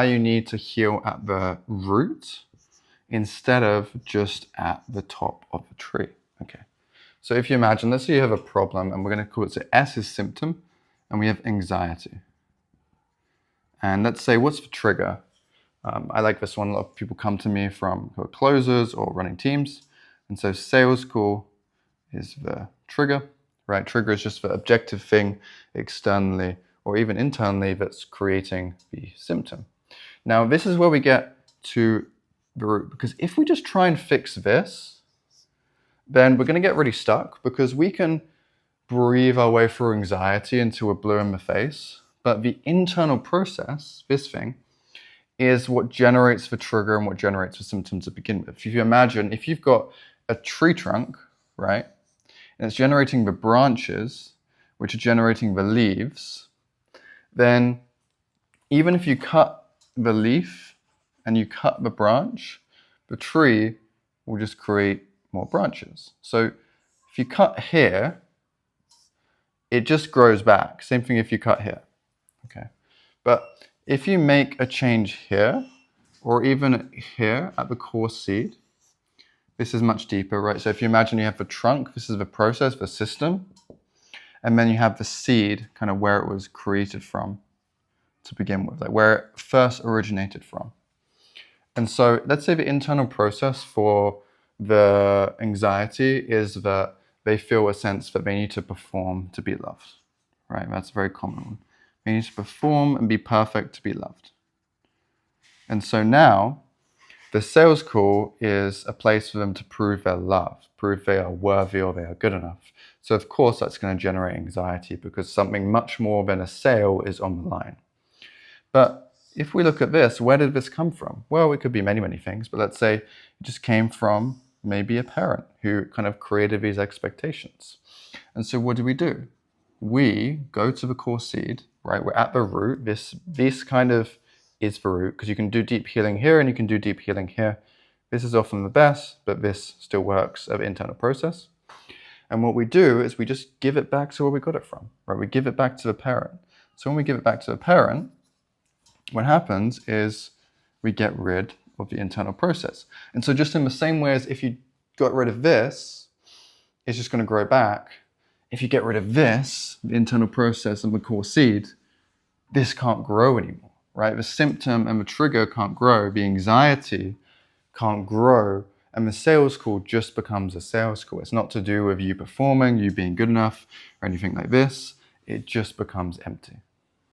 you need to heal at the root instead of just at the top of the tree. Okay. So if you imagine, let's say you have a problem, and we're going to call it, so S is symptom, and we have anxiety. And let's say, what's the trigger? I like this one. A lot of people come to me from closers or running teams. And so sales call is the trigger, right? Trigger is just the objective thing externally or even internally that's creating the symptom. Now, this is where we get to the root, because if we just try and fix this, then we're going to get really stuck, because we can breathe our way through anxiety until we're blue in the face. But the internal process, this thing, is what generates the trigger and what generates the symptom to begin with. If you imagine, if you've got a tree trunk, right, and it's generating the branches, which are generating the leaves, then even if you cut the leaf and you cut the branch, the tree will just create more branches. So if you cut here, it just grows back. Same thing if you cut here, okay? But if you make a change here, or even here at the core seed, this is much deeper, right? So if you imagine you have the trunk, this is the process, the system, and then you have the seed, kind of where it was created from to begin with, like where it first originated from. And so let's say the internal process for the anxiety is that they feel a sense that they need to perform to be loved, right? That's a very common one. They need to perform and be perfect to be loved. And so now, the sales call is a place for them to prove their love, prove they are worthy or they are good enough. So of course that's going to generate anxiety, because something much more than a sale is on the line. But if we look at this, where did this come from? Well, it could be many, many things, but let's say it just came from maybe a parent who kind of created these expectations. And so what do? We go to the core seed, right? We're at the root. This kind of is the root, because you can do deep healing here and you can do deep healing here. This is often the best, but this still works of internal process. And what we do is we just give it back to where we got it from, right? We give it back to the parent. So when we give it back to the parent, what happens is we get rid of the internal process. And so just in the same way as if you got rid of this, it's just going to grow back. If you get rid of this, the internal process and the core seed, this can't grow anymore, right? The symptom and the trigger can't grow. The anxiety can't grow. And the sales call just becomes a sales call. It's not to do with you performing, you being good enough, or anything like this. It just becomes empty.